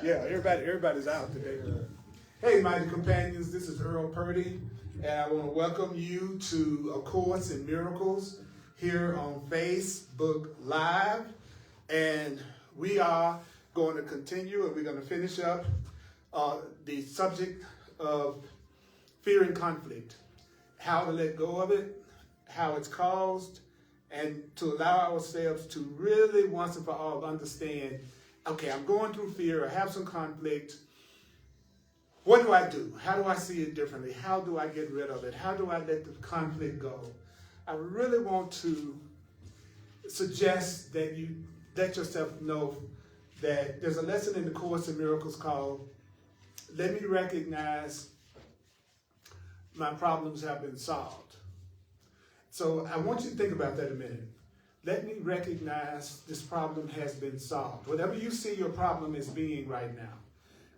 Yeah, everybody's out today. Hey, mighty companions, this is Earl Purdy, and I want to welcome you to A Course in Miracles here on Facebook Live. And we are going to continue, and we're going to finish up the subject of fear and conflict, how to let go of it, how it's caused, and to allow ourselves to really once and for all understand, okay, I'm going through fear, I have some conflict. What do I do? How do I see it differently? How do I get rid of it? How do I let the conflict go? I really want to suggest that you let yourself know that there's a lesson in the Course in Miracles called, Let Me Recognize My Problems Have Been Solved. So I want you to think about that a minute. Let me recognize this problem has been solved. Whatever you see your problem as being right now,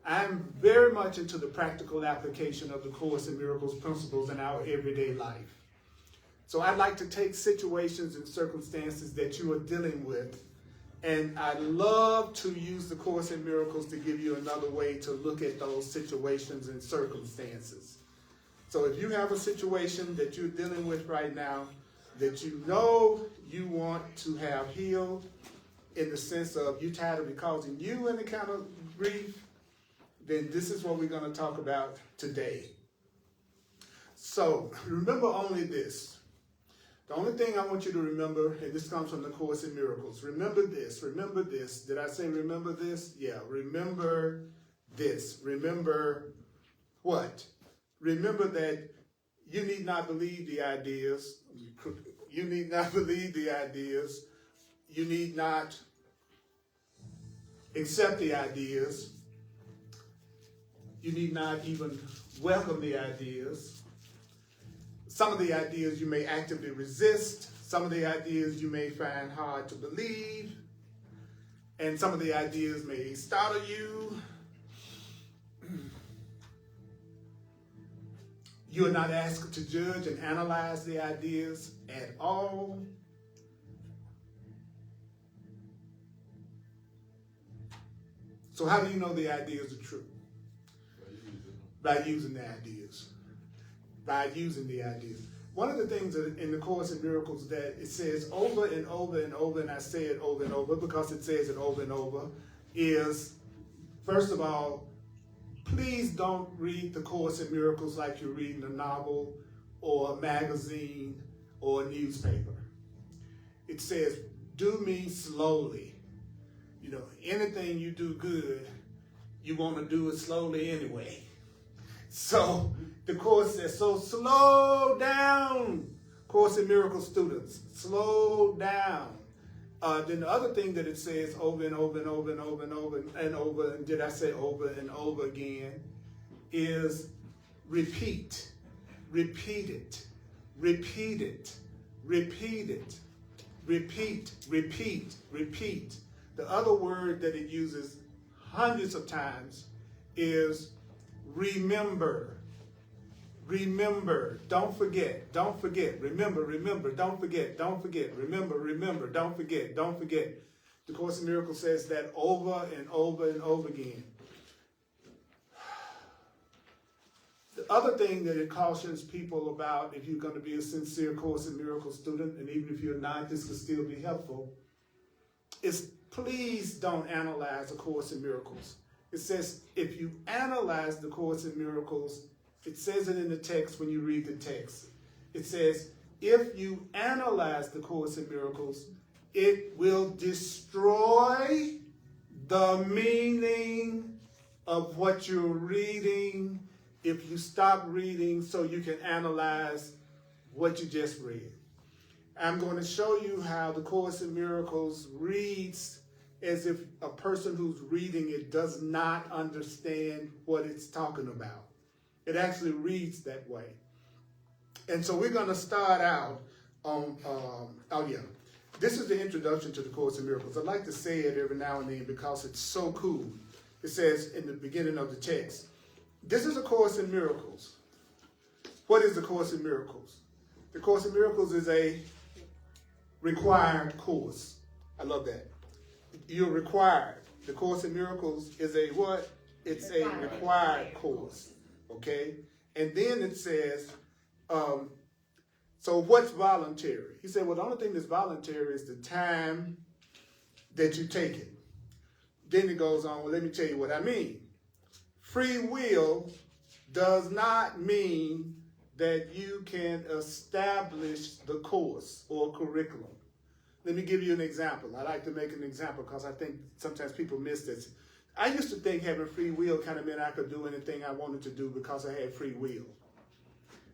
I'm very much into the practical application of the Course in Miracles principles in our everyday life. So I'd like to take situations and circumstances that you are dealing with, and I love to use the Course in Miracles to give you another way to look at those situations and circumstances. So if you have a situation that you're dealing with right now that you know you want to have healed, in the sense of you tired of it causing you any kind of grief, then this is what we're going to talk about today. So remember only this. The only thing I want you to remember, and this comes from the Course in Miracles, remember this, remember this. Did I say remember this? Yeah, remember this. Remember what? Remember that you need not believe the ideas. You need not believe the ideas. You need not accept the ideas. You need not even welcome the ideas. Some of the ideas you may actively resist. Some of the ideas you may find hard to believe. And some of the ideas may startle you. You are not asked to judge and analyze the ideas at all. So how do you know the ideas are true? By using the ideas. By using the ideas. One of the things in the Course in Miracles that it says over and over and over, and I say it over and over because it says it over and over, is, first of all, please don't read the Course in Miracles like you're reading a novel or a magazine or a newspaper. It says, do me slowly. You know, anything you do good, you want to do it slowly anyway. So the Course says, so slow down, Course in Miracles students, slow down. Then the other thing that it says over and over and over and over and over and over, and did I say over and over again, is repeat. Repeat it. Repeat it. Repeat it. Repeat, repeat, repeat. The other word that it uses hundreds of times is remember. Remember, don't forget, don't forget, remember, remember, don't forget, don't forget, remember, remember, don't forget, don't forget. The Course in Miracles says that over and over and over again. The other thing that it cautions people about, if you're going to be a sincere Course in Miracles student, and even if you're not, this could still be helpful, is please don't analyze a Course in Miracles. It says if you analyze the Course in Miracles, it says it in the text when you read the text. It says, if you analyze the Course in Miracles, it will destroy the meaning of what you're reading if you stop reading so you can analyze what you just read. I'm going to show you how the Course in Miracles reads as if a person who's reading it does not understand what it's talking about. It actually reads that way. And so we're going to start out on, this is the introduction to the Course in Miracles. I like to say it every now and then because it's so cool. It says in the beginning of the text, this is a Course in Miracles. What is the Course in Miracles? The Course in Miracles is a required course. I love that. You're required. The Course in Miracles is a what? It's a required course. Okay? And then it says, so what's voluntary? He said, well, the only thing that's voluntary is the time that you take it. Then it goes on, well, let me tell you what I mean. Free will does not mean that you can establish the course or curriculum. Let me give you an example. I like to make an example because I think sometimes people miss this. I used to think having free will kind of meant I could do anything I wanted to do because I had free will.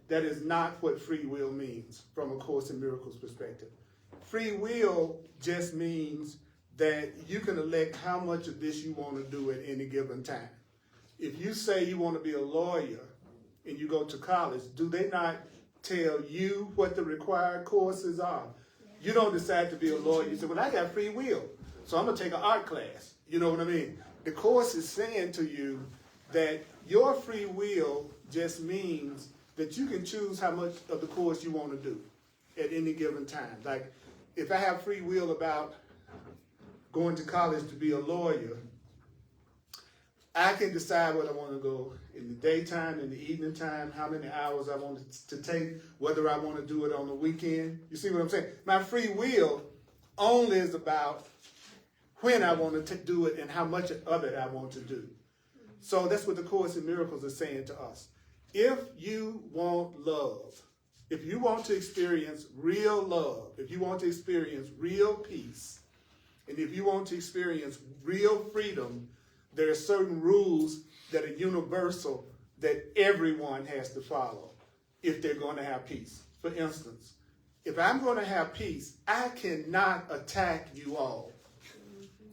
That is not what free will means from a Course in Miracles perspective. Free will just means that you can elect how much of this you want to do at any given time. If you say you want to be a lawyer and you go to college, do they not tell you what the required courses are? You don't decide to be a lawyer. You say, well, I got free will, so I'm going to take an art class. You know what I mean? The course is saying to you that your free will just means that you can choose how much of the course you want to do at any given time. Like, if I have free will about going to college to be a lawyer, I can decide whether I want to go in the daytime, in the evening time, how many hours I want to take, whether I want to do it on the weekend. You see what I'm saying? My free will only is about when I want to do it and how much of it I want to do. So that's what the Course in Miracles is saying to us. If you want love, if you want to experience real love, if you want to experience real peace, and if you want to experience real freedom, there are certain rules that are universal that everyone has to follow if they're going to have peace. For instance, if I'm going to have peace, I cannot attack you all.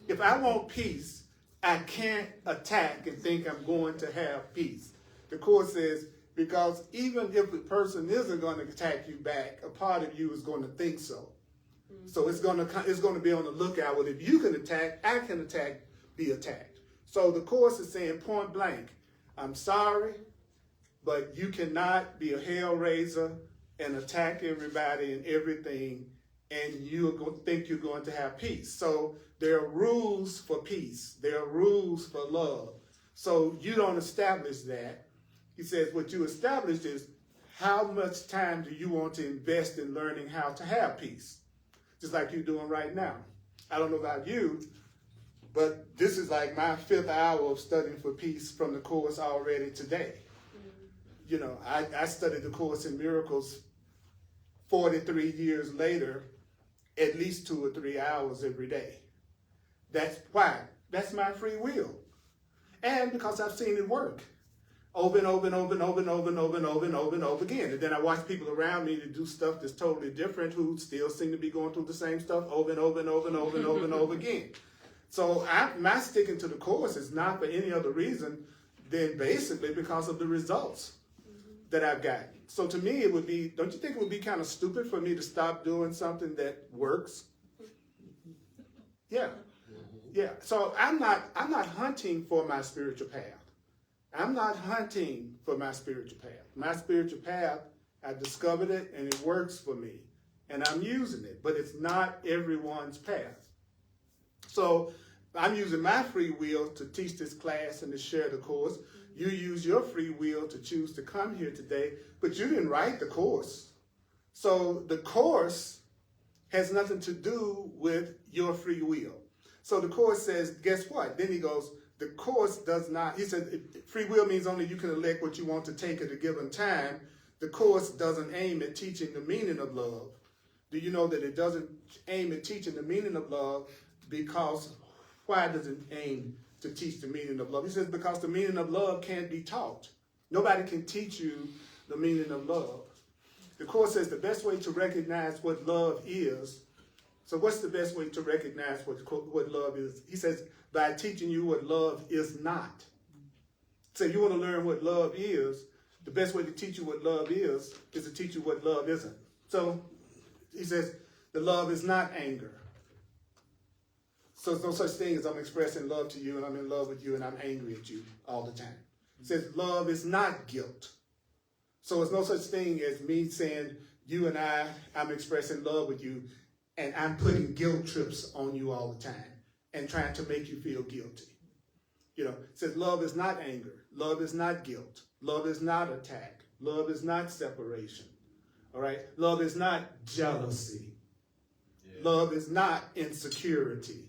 If I want peace, I can't attack and think I'm going to have peace. The Course says, because even if the person isn't going to attack you back, a part of you is going to think so. So it's going to be on the lookout. Well, if you can attack, I can attack, be attacked. So the Course is saying point blank, I'm sorry, but you cannot be a hellraiser and attack everybody and everything, and you think you're going to have peace. So there are rules for peace. There are rules for love. So you don't establish that. He says what you establish is how much time do you want to invest in learning how to have peace? Just like you're doing right now. I don't know about you, but this is like my 5th hour of studying for peace from the Course already today. You know, I studied the Course in Miracles 43 years later, at least 2 or 3 hours every day. That's why. That's my free will. And because I've seen it work over and over and over and over and over and over and over and over and over again. And then I watch people around me to do stuff that's totally different who still seem to be going through the same stuff over and over and over and over and over and over again. So my sticking to the Course is not for any other reason than basically because of the results that I've gotten. So to me, it would be, don't you think it would be kind of stupid for me to stop doing something that works? Yeah. Yeah. So I'm not hunting for my spiritual path. I'm not hunting for my spiritual path. My spiritual path, I discovered it and it works for me. And I'm using it, but it's not everyone's path. So I'm using my free will to teach this class and to share the Course. You use your free will to choose to come here today, but you didn't write the Course. So the Course has nothing to do with your free will. So the Course says, guess what? Then he goes, the Course does not, he said, free will means only you can elect what you want to take at a given time. The Course doesn't aim at teaching the meaning of love. Do you know that it doesn't aim at teaching the meaning of love? Because why does it aim to teach the meaning of love? He says because the meaning of love can't be taught. Nobody can teach you the meaning of love. The Course says the best way to recognize what love is. So what's the best way to recognize what love is? He says by teaching you what love is not. So if you want to learn what love is, the best way to teach you what love is to teach you what love isn't. So he says the love is not anger. So there's no such thing as I'm expressing love to you and I'm in love with you and I'm angry at you all the time. It says love is not guilt. So it's no such thing as me saying you and I'm expressing love with you and I'm putting guilt trips on you all the time. and trying to make you feel guilty. You know, it says love is not anger. Love is not guilt. Love is not attack. Love is not separation. All right? Love is not jealousy. Yeah. Love is not insecurity.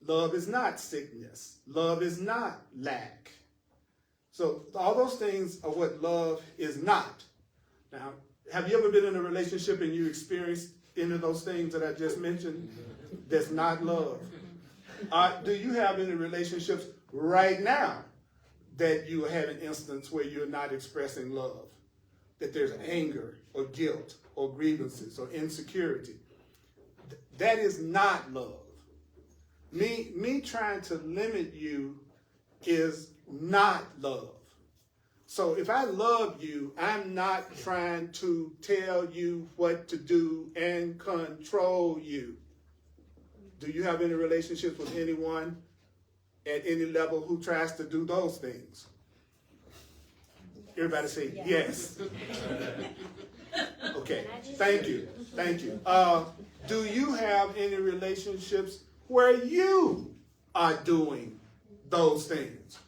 Love is not sickness. Love is not lack. So all those things are what love is not. Now, have you ever been in a relationship and you experienced any of those things that I just mentioned? That's not love. Do you have any relationships right now that you had an instance where you're not expressing love? That there's anger or guilt or grievances or insecurity? That is not love. Me trying to limit you is not love. So if I love you, I'm not trying to tell you what to do and control you. Do you have any relationships with anyone at any level who tries to do those things? Everybody say yes. Okay, thank you. Do you have any relationships where you are doing those things?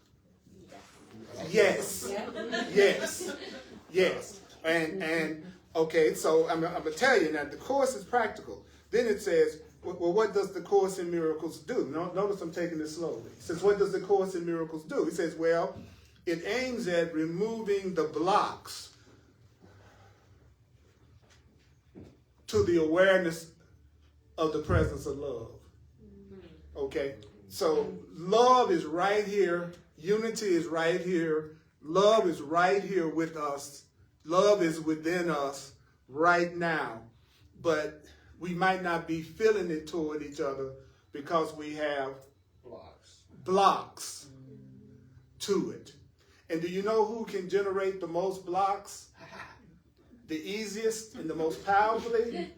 Yes. And okay, so I'm going to tell you now, the Course is practical. Then it says, well, what does the Course in Miracles do? Notice I'm taking this slowly. It says, what does the Course in Miracles do? It says, well, it aims at removing the blocks to the awareness of the presence of love. Okay? So love is right here. Unity is right here. Love is right here with us. Love is within us right now. But we might not be feeling it toward each other because we have blocks to it. And do you know who can generate the most blocks? The easiest and the most powerfully?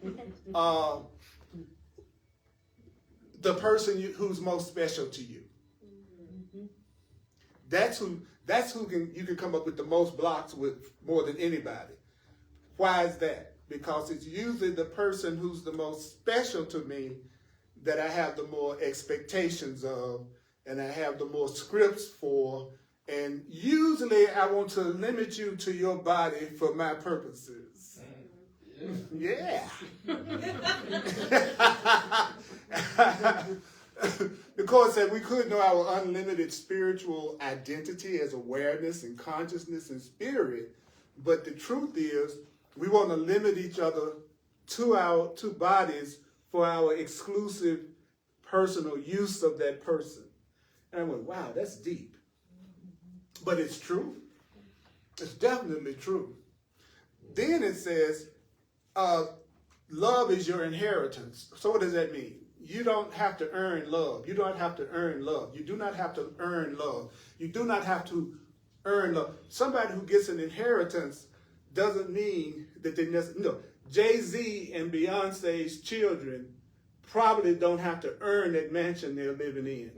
The person who's most special to you. That's who you can come up with the most blocks with more than anybody. Why is that? Because it's usually the person who's the most special to me that I have the more expectations of, and I have the more scripts for, and usually I want to limit you to your body for my purposes. Yeah. The Course said we could know our unlimited spiritual identity as awareness and consciousness and spirit, but the truth is we want to limit each other to our two bodies for our exclusive personal use of that person. And I went, wow, that's deep. But it's true. It's definitely true. Then it says, love is your inheritance. So what does that mean? You don't have to earn love. You don't have to earn love. You do not have to earn love. You do not have to earn love. Somebody who gets an inheritance doesn't mean that they necessarily, no. Jay-Z and Beyonce's children probably don't have to earn that mansion they're living in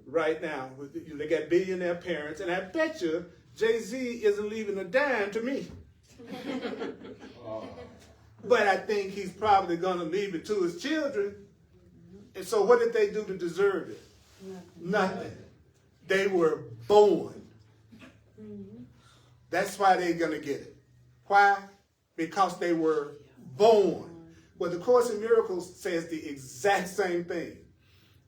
right now. They got billionaire parents, and I bet you Jay-Z isn't leaving a dime to me. But I think he's probably going to leave it to his children. And so what did they do to deserve it? Nothing. They were born. That's why they're going to get it. Why? Because they were born. Well, the Course in Miracles says the exact same thing.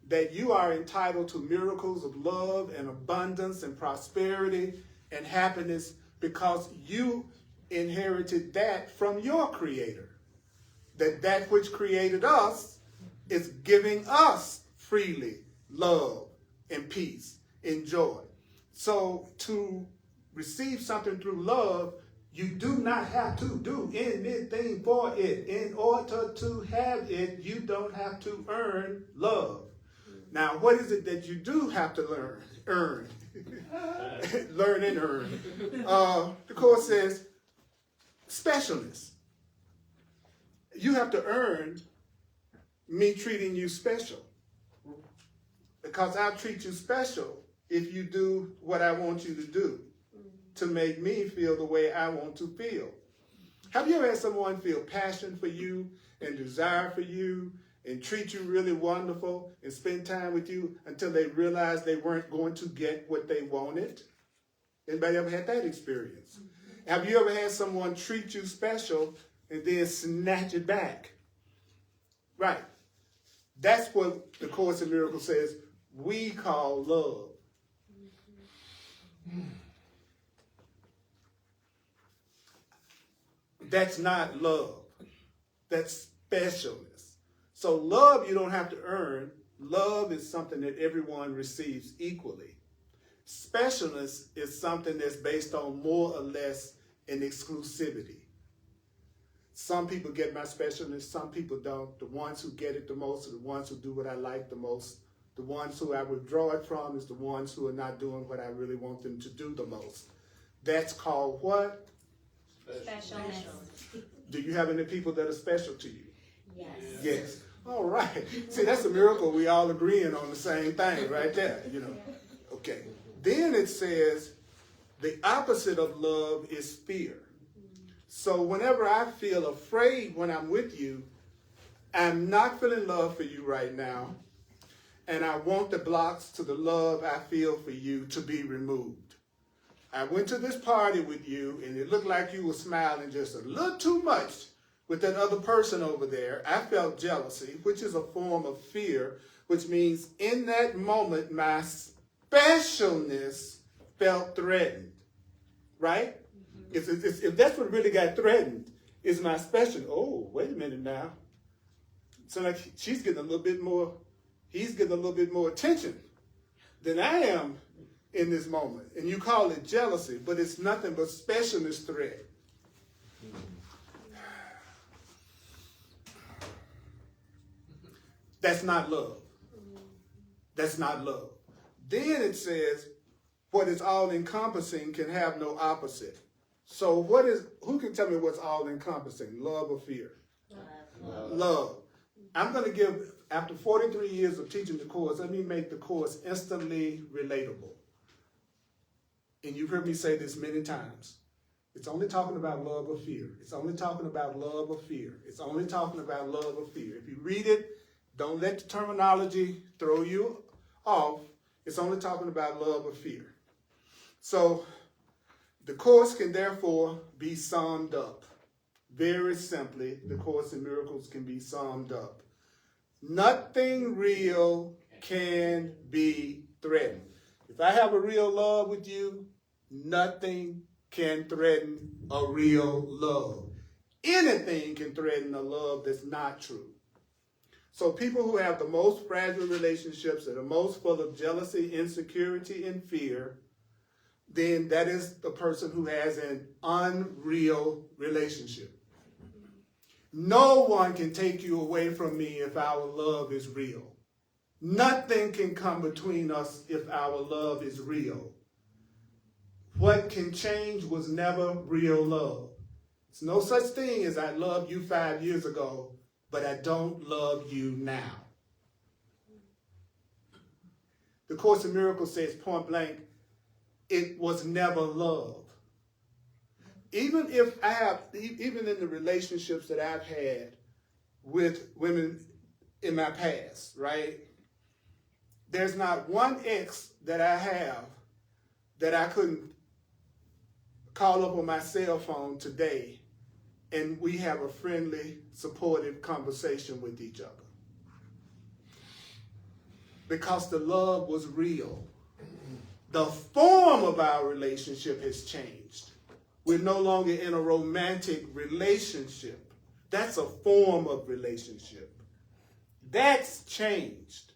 That you are entitled to miracles of love and abundance and prosperity and happiness because you inherited that from your Creator. That which created us is giving us freely love and peace and joy. So to receive something through love, you do not have to do anything for it. In order to have it, you don't have to earn love. Now, what is it that you do have to earn? Learn and earn. The Course says specialness. You have to earn me treating you special. Because I'll treat you special if you do what I want you to do to make me feel the way I want to feel. Have you ever had someone feel passion for you and desire for you and treat you really wonderful and spend time with you until they realized they weren't going to get what they wanted? Anybody ever had that experience? Have you ever had someone treat you special and then snatch it back? Right. That's what the Course in Miracles says we call love. That's not love. That's specialness. So love you don't have to earn. Love is something that everyone receives equally. Specialness is something that's based on more or less an exclusivity. Some people get my specialness, some people don't. The ones who get it the most are the ones who do what I like the most. The ones who I withdraw it from is the ones who are not doing what I really want them to do the most. That's called what? Specialness. Do you have any people that are special to you? Yes. Yes. All right. See, that's a miracle. We all agreeing on the same thing right there, you know. Okay. Then it says the opposite of love is fear. So whenever I feel afraid when I'm with you, I'm not feeling love for you right now. And I want the blocks to the love I feel for you to be removed. I went to this party with you and it looked like you were smiling just a little too much with that other person over there. I felt jealousy, which is a form of fear, which means in that moment, my specialness felt threatened, right? If that's what really got threatened, is my special. Oh, wait a minute now. So like she's getting a little bit more, he's getting a little bit more attention than I am in this moment. And you call it jealousy, but it's nothing but specialness threat. That's not love. That's not love. Then it says, what is all encompassing can have no opposite. So who can tell me what's all encompassing? Love or fear? Love. Love. I'm going to give, after 43 years of teaching the Course, let me make the Course instantly relatable. And you've heard me say this many times. It's only talking about love or fear. It's only talking about love or fear. It's only talking about love or fear. If you read it, don't let the terminology throw you off. It's only talking about love or fear. So the Course can therefore be summed up. Very simply, the Course in Miracles can be summed up. Nothing real can be threatened. If I have a real love with you, nothing can threaten a real love. Anything can threaten a love that's not true. So people who have the most fragile relationships that are most full of jealousy, insecurity, and fear, then that is the person who has an unreal relationship. No one can take you away from me if our love is real. Nothing can come between us if our love is real. What can change was never real love. There's no such thing as I loved you 5 years ago, but I don't love you now. The Course in Miracles says point blank, it was never love. Even in the relationships that I've had with women in my past, right? There's not one ex that I have that I couldn't call up on my cell phone today and we have a friendly, supportive conversation with each other. Because the love was real. The form of our relationship has changed. We're no longer in a romantic relationship. That's a form of relationship. That's changed.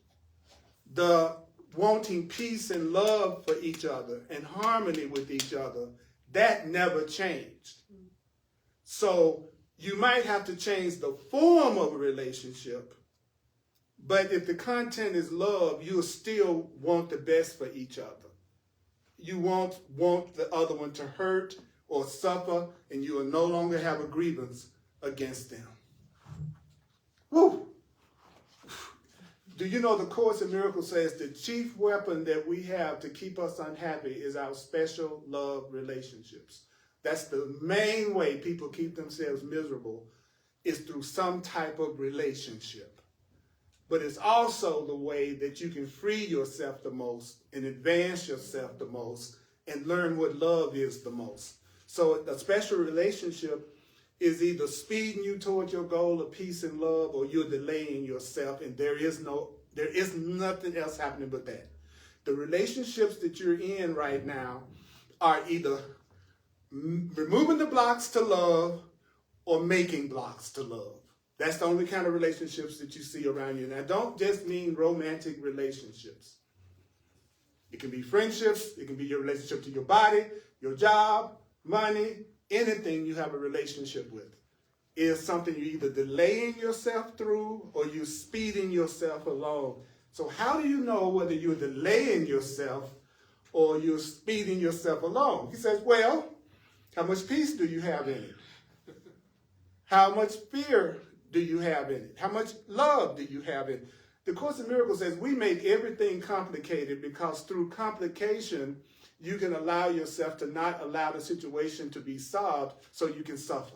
The wanting peace and love for each other and harmony with each other, that never changed. So you might have to change the form of a relationship, but if the content is love, you'll still want the best for each other. You won't want the other one to hurt or suffer, and you will no longer have a grievance against them. Woo! Do you know the Course in Miracles says the chief weapon that we have to keep us unhappy is our special love relationships. That's the main way people keep themselves miserable, is through some type of relationship. but it's also the way that you can free yourself the most and advance yourself the most and learn what love is the most. So a special relationship is either speeding you toward your goal of peace and love, or you're delaying yourself, and there is nothing else happening but that. The relationships that you're in right now are either removing the blocks to love or making blocks to love. That's the only kind of relationships that you see around you. And I don't just mean romantic relationships. It can be friendships. It can be your relationship to your body, your job, money, anything you have a relationship with is something you're either delaying yourself through or you're speeding yourself along. So how do you know whether you're delaying yourself or you're speeding yourself along? He says, well, how much peace do you have in it? How much fear do you have in it? How much love do you have in it? The Course in Miracles says we make everything complicated because through complication, you can allow yourself to not allow the situation to be solved so you can suffer.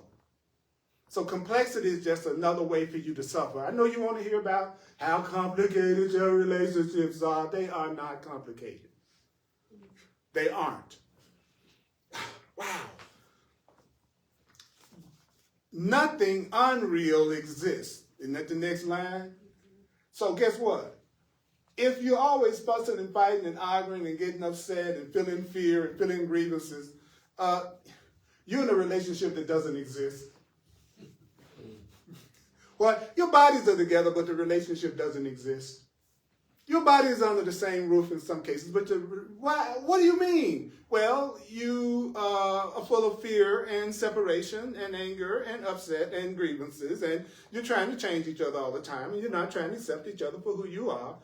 So complexity is just another way for you to suffer. I know you want to hear about how complicated your relationships are. They are not complicated. They aren't. Wow. Nothing unreal exists. Isn't that the next line? So guess what? If you're always fussing and fighting and arguing and getting upset and feeling fear and feeling grievances, you're in a relationship that doesn't exist. Well, your bodies are together, but the relationship doesn't exist. Your body is under the same roof in some cases, but what do you mean? Well, you are full of fear and separation and anger and upset and grievances, and you're trying to change each other all the time, and you're not trying to accept each other for who you are.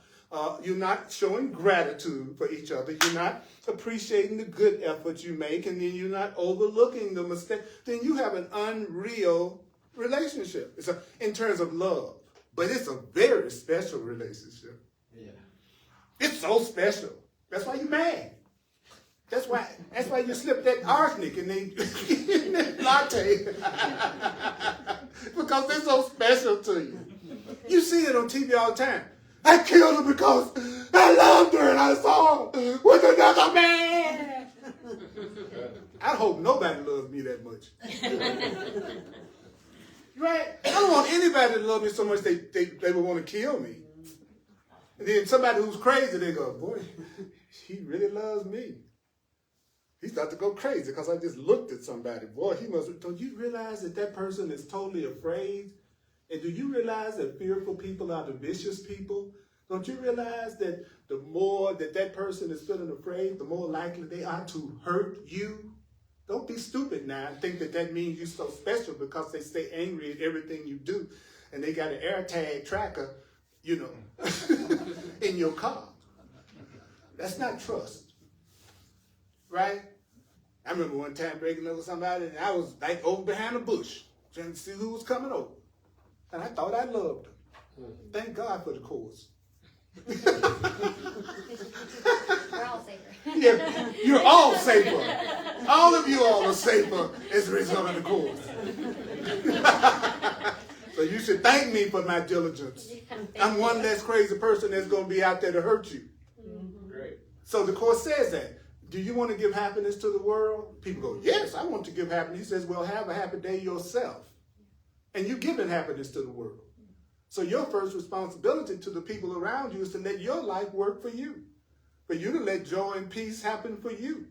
You're not showing gratitude for each other. You're not appreciating the good effort you make, and then you're not overlooking the mistake. Then you have an unreal relationship. It's in terms of love, but it's a very special relationship. Yeah. It's so special. That's why you're mad. That's why you slip that arsenic in the latte. Because they're so special to you. You see it on TV all the time. I killed her because I loved her and I saw her with another man. I hope nobody loves me that much. Right? I don't want anybody to love me so much they would want to kill me. And then somebody who's crazy, they go, boy, he really loves me. He's about to go crazy because I just looked at somebody. Boy, he must. Don't you realize that person is totally afraid? And do you realize that fearful people are the vicious people? Don't you realize that the more that person is feeling afraid, the more likely they are to hurt you? Don't be stupid now and think that means you're so special because they stay angry at everything you do and they got an AirTag tracker, in your car. That's not trust. Right? I remember one time breaking up with somebody and I was like over behind a bush trying to see who was coming over. And I thought I loved her. Thank God for the Course. We're all safer. Yeah, you're all safer. All of you all are safer as a result of the Course. So you should thank me for my diligence. I'm one less crazy person that's going to be out there to hurt you. Great. So the Course says that. Do you want to give happiness to the world? People go, yes, I want to give happiness. He says, well, have a happy day yourself. And you're giving happiness to the world. So your first responsibility to the people around you is to let your life work for you. For you to let joy and peace happen for you.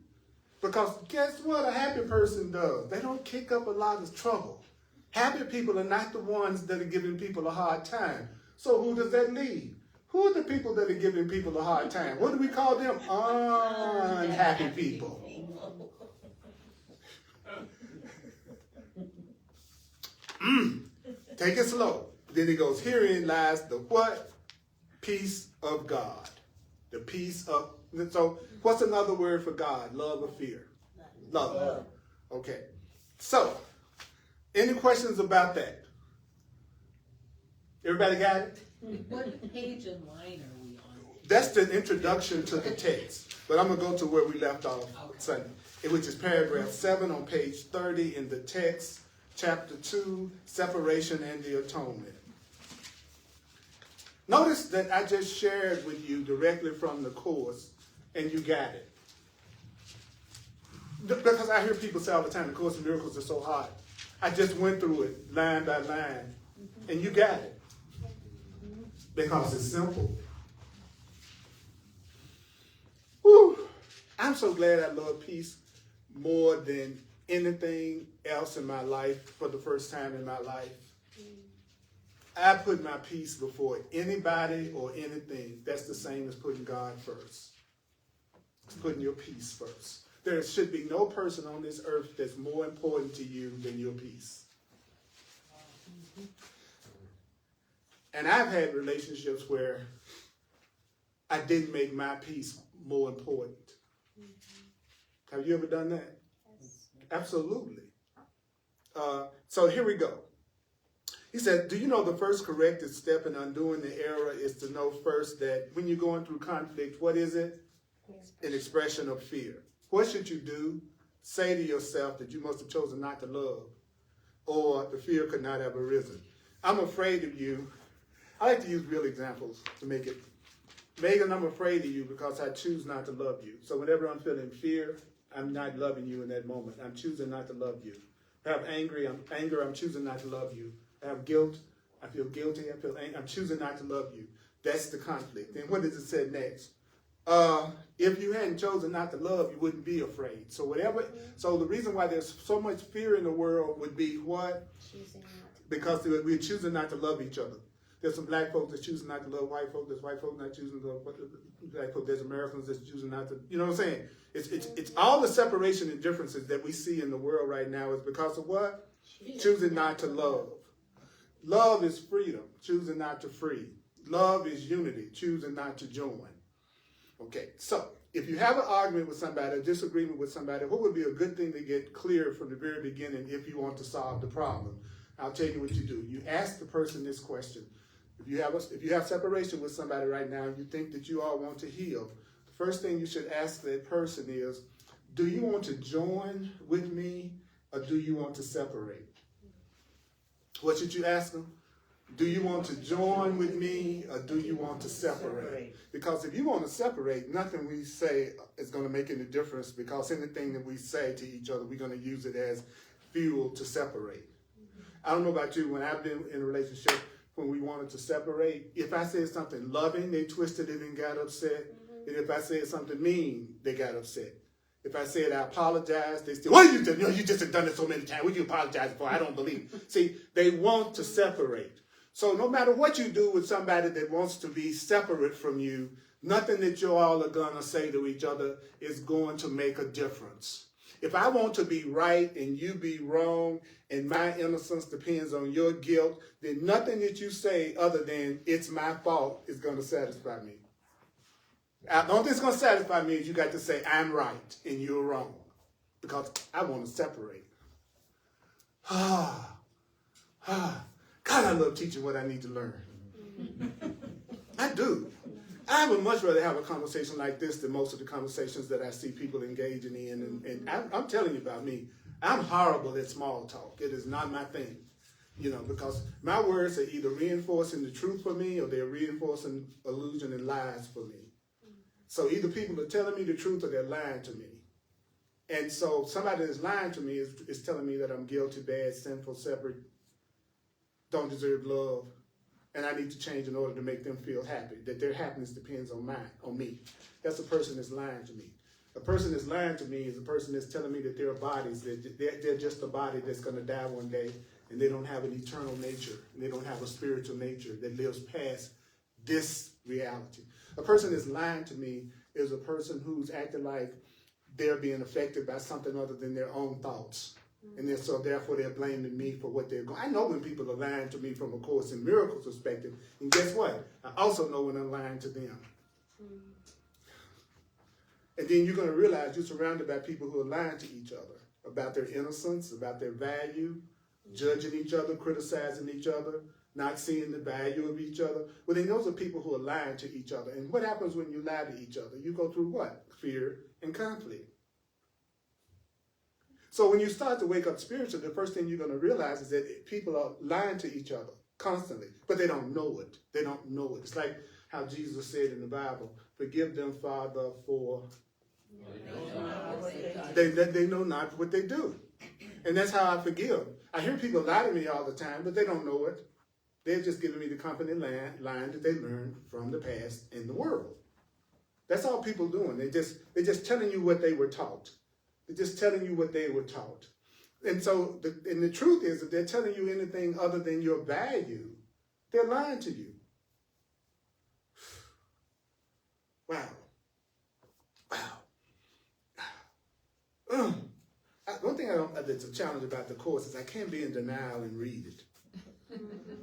Because guess what a happy person does? They don't kick up a lot of trouble. Happy people are not the ones that are giving people a hard time. So who does that leave? Who are the people that are giving people a hard time? What do we call them? Unhappy people. Take it slow. Then he goes, herein lies the what? Peace of God. The peace of, so what's another word for God? Love or fear? Love. Okay. So, any questions about that? Everybody got it? What page and line are we on? That's the introduction to the text. But I'm going to go to where we left off, which is paragraph 7 on page 30 in the text, chapter 2, separation and the atonement. Notice that I just shared with you directly from the course, and you got it. Because I hear people say all the time, the Course in Miracles are so hard. I just went through it line by line, and you got it. Because it's simple. Whew. I'm so glad I love peace more than anything else in my life for the first time in my life. I put my peace before anybody or anything. That's the same as putting God first. It's putting your peace first. There should be no person on this earth that's more important to you than your peace. And I've had relationships where I didn't make my peace more important. Have you ever done that? Yes. Absolutely. So here we go. He said, do you know the first corrective step in undoing the error is to know first that when you're going through conflict, what is it? An expression of fear. What should you do? Say to yourself that you must have chosen not to love, or the fear could not have arisen. I'm afraid of you. I like to use real examples to make it. Megan, I'm afraid of you because I choose not to love you. So whenever I'm feeling fear, I'm not loving you in that moment. I'm choosing not to love you. I have anger, I'm choosing not to love you. I have guilt, I feel guilty, I feel angry, I'm choosing not to love you. That's the conflict. Then what does it say next? If you hadn't chosen not to love, you wouldn't be afraid. So so the reason why there's so much fear in the world would be what? Choosing not to. Because we're choosing not to love each other. There's some black folks that choosing not to love white folks. There's white folks not choosing to love black folks. There's Americans that's choosing not to. You know what I'm saying? It's all the separation and differences that we see in the world right now is because of what? Choosing not to love. Love is freedom, choosing not to free. Love is unity, choosing not to join. Okay, so if you have an argument with somebody, a disagreement with somebody, what would be a good thing to get clear from the very beginning if you want to solve the problem? I'll tell you what you do. You ask the person this question. If you have separation with somebody right now and you think that you all want to heal, the first thing you should ask that person is, do you want to join with me or do you want to separate? What should you ask them? Do you want to join with me or do you want to separate? Because if you want to separate, nothing we say is going to make any difference because anything that we say to each other, we're going to use it as fuel to separate. I don't know about you, when I've been in a relationship when we wanted to separate, if I said something loving, they twisted it and got upset. And if I said something mean, they got upset. If I said I apologize, they still, what you did? You just have done it so many times. What you apologize for? I don't believe. See, they want to separate. So no matter what you do with somebody that wants to be separate from you, nothing that you all are going to say to each other is going to make a difference. If I want to be right and you be wrong and my innocence depends on your guilt, then nothing that you say other than it's my fault is going to satisfy me. The only thing that's going to satisfy me is you got to say I'm right and you're wrong because I want to separate. God, I love teaching what I need to learn. I do. I would much rather have a conversation like this than most of the conversations that I see people engaging in. And I'm telling you about me. I'm horrible at small talk. It is not my thing. Because my words are either reinforcing the truth for me or they're reinforcing illusion and lies for me. So either people are telling me the truth or they're lying to me. And so somebody that's lying to me is telling me that I'm guilty, bad, sinful, separate, don't deserve love, and I need to change in order to make them feel happy, that their happiness depends on me. That's a person that's lying to me. A person that's lying to me is a person that's telling me that their bodies, that they're just a body that's going to die one day, and they don't have an eternal nature, and they don't have a spiritual nature that lives past this reality. A person that's lying to me is a person who's acting like they're being affected by something other than their own thoughts. And so therefore they're blaming me for what they're going. I know when people are lying to me from a Course in Miracles perspective. And guess what? I also know when I'm lying to them. And then you're going to realize you're surrounded by people who are lying to each other about their innocence, about their value, judging each other, criticizing each other, not seeing the value of each other. Well, then those are people who are lying to each other. And what happens when you lie to each other? You go through what? Fear and conflict. So when you start to wake up spiritually, the first thing you're going to realize is that people are lying to each other. constantly, but they don't know it. They don't know it. It's like how Jesus said in the Bible, forgive them, Father, for they know not what they do. And that's how I forgive. I hear people lie to me all the time, but they don't know it. They're just giving me the company line that they learned from the past in the world. That's all people doing. They're just telling you what they were taught. They're just telling you what they were taught. And so, the truth is, if they're telling you anything other than your value, they're lying to you. Wow. One thing that's a challenge about the course is I can't be in denial and read it.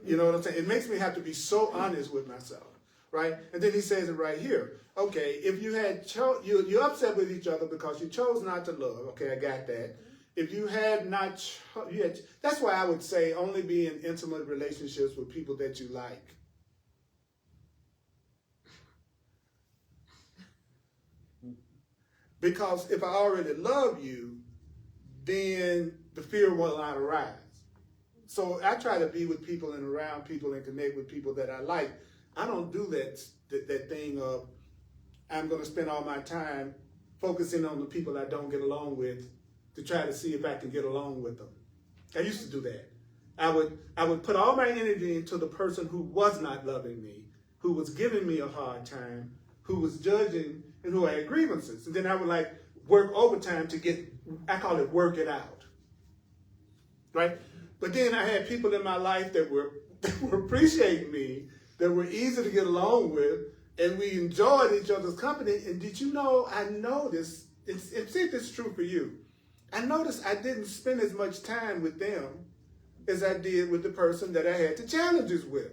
You know what I'm saying? It makes me have to be so honest with myself, right? And then he says it right here. Okay, if you had you're upset with each other because you chose not to love. Okay, I got that. If you had not, that's why I would say only be in intimate relationships with people that you like. Because if I already love you, then the fear will not arise. So I try to be with people and around people and connect with people that I like. I don't do that thing of I'm going to spend all my time focusing on the people I don't get along with to try to see if I can get along with them. I used to do that. I would put all my energy into the person who was not loving me, who was giving me a hard time, who was judging, and who had grievances. And then I would work overtime to I call it work it out. Right? But then I had people in my life that were appreciating me, that were easy to get along with, and we enjoyed each other's company. And did you know, I noticed, see if it's true for you, I noticed I didn't spend as much time with them as I did with the person that I had the challenges with.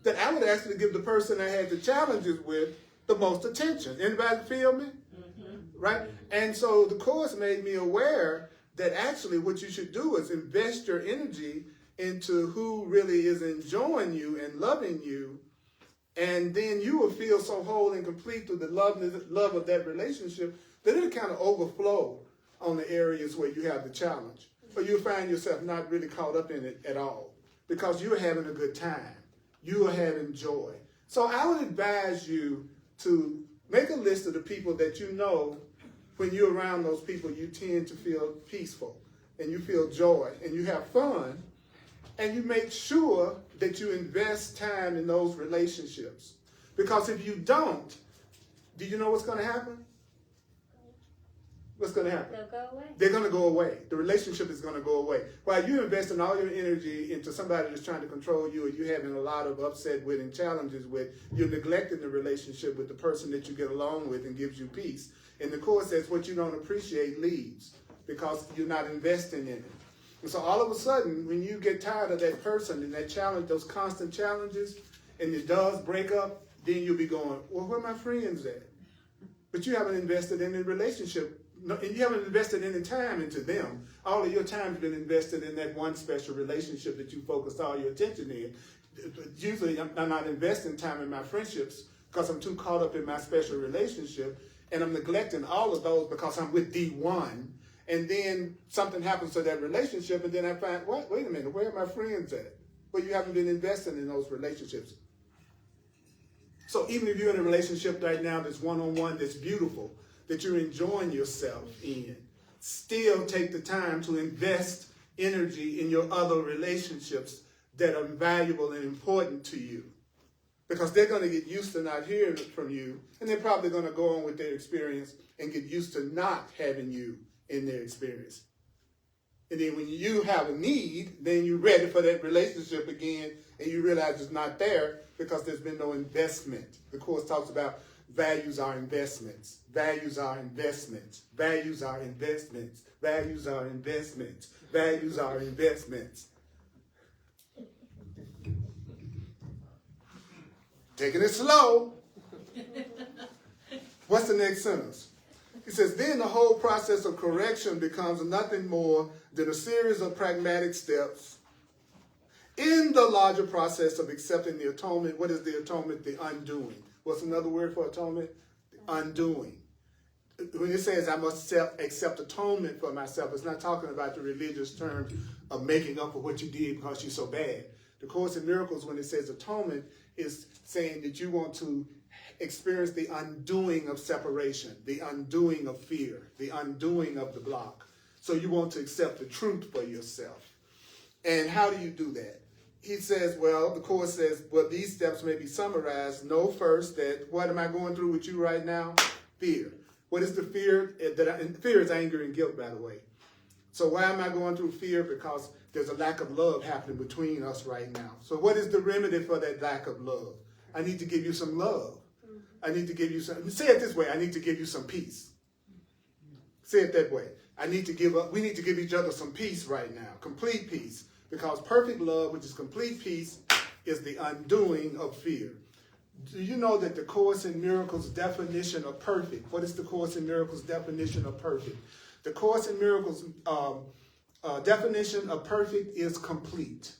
That I would actually give the person I had the challenges with the most attention. Anybody feel me? Mm-hmm. Right? And so the course made me aware that actually what you should do is invest your energy into who really is enjoying you and loving you, and then you will feel so whole and complete through the love of that relationship that it'll kind of overflow on the areas where you have the challenge. Or you'll find yourself not really caught up in it at all because you're having a good time. You are having joy. So I would advise you to make a list of the people that you know. When you're around those people, you tend to feel peaceful and you feel joy and you have fun, and you make sure that you invest time in those relationships. Because if you don't, do you know what's going to happen? What's going to happen? They'll go away. They're going to go away. The relationship is going to go away. While you're investing all your energy into somebody that's trying to control you, or you're having a lot of upset with and challenges with, you're neglecting the relationship with the person that you get along with and gives you peace. And the course says what you don't appreciate leaves because you're not investing in it. And so all of a sudden, when you get tired of that person and that challenge, those constant challenges, and it does break up, then you'll be going, well, where are my friends at? But you haven't invested in the relationship, and you haven't invested any time into them. All of your time has been invested in that one special relationship that you focused all your attention in. Usually, I'm not investing time in my friendships because I'm too caught up in my special relationship. And I'm neglecting all of those because I'm with D1. And then something happens to that relationship, and then I find, wait a minute, where are my friends at? Well, you haven't been investing in those relationships. So even if you're in a relationship right now that's one-on-one, that's beautiful, that you're enjoying yourself in, still take the time to invest energy in your other relationships that are valuable and important to you. Because they're going to get used to not hearing from you, and they're probably going to go on with their experience and get used to not having you in their experience. And then when you have a need, then you're ready for that relationship again, and you realize it's not there because there's been no investment. The Course talks about values are investments. Values are investments. Values are investments. Values are investments. Values are investments. Taking it slow. What's the next sentence? He says, then the whole process of correction becomes nothing more than a series of pragmatic steps in the larger process of accepting the atonement. What is the atonement? The undoing. What's another word for atonement? The undoing. When it says I must accept atonement for myself, it's not talking about the religious term of making up for what you did because you're so bad. The Course in Miracles, when it says atonement, is saying that you want to experience the undoing of separation, the undoing of fear, the undoing of the block. So you want to accept the truth for yourself. And how do you do that? He says, well, the Course says, well, these steps may be summarized. Know first that what am I going through with you right now? Fear. What is the fear? And fear is anger and guilt, by the way. So why am I going through fear? Because there's a lack of love happening between us right now. So what is the remedy for that lack of love? I need to give you some love. I need to give you some, say it this way, I need to give you some peace. Say it that way. We need to give each other some peace right now, complete peace. Because perfect love, which is complete peace, is the undoing of fear. Do you know that the Course in Miracles definition of perfect, what is the Course in Miracles definition of perfect? The Course in Miracles definition of perfect is complete.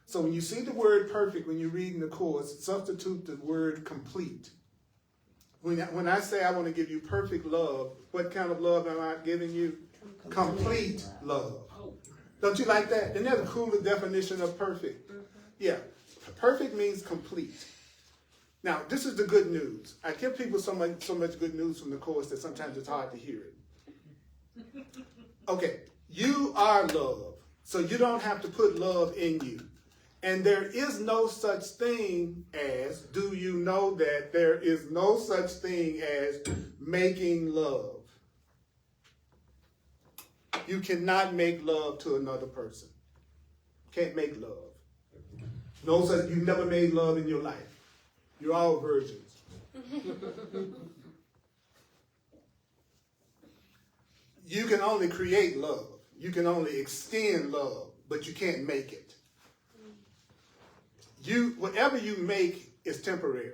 So when you see the word perfect, when you're reading the Course, substitute the word complete. When I say I want to give you perfect love, what kind of love am I giving you? Complete love. Don't you like that? Isn't that a cooler definition of perfect? Yeah. Perfect means complete. Now, this is the good news. I give people so much good news from the Course that sometimes it's hard to hear it. Okay. You are love. So you don't have to put love in you. And there is no such thing as, do you know that there is no such thing as making love? You cannot make love to another person. Can't make love. No such, you've never made love in your life. You're all virgins. You can only create love. You can only extend love, but you can't make it. Whatever you make is temporary.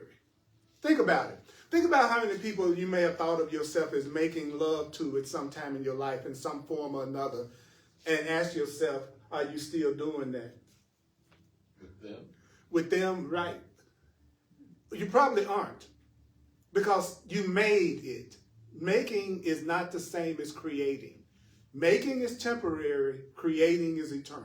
Think about it. Think about how many people you may have thought of yourself as making love to at some time in your life in some form or another, and ask yourself, are you still doing that? With them? With them, right. You probably aren't, because you made it. Making is not the same as creating. Making is temporary, creating is eternal.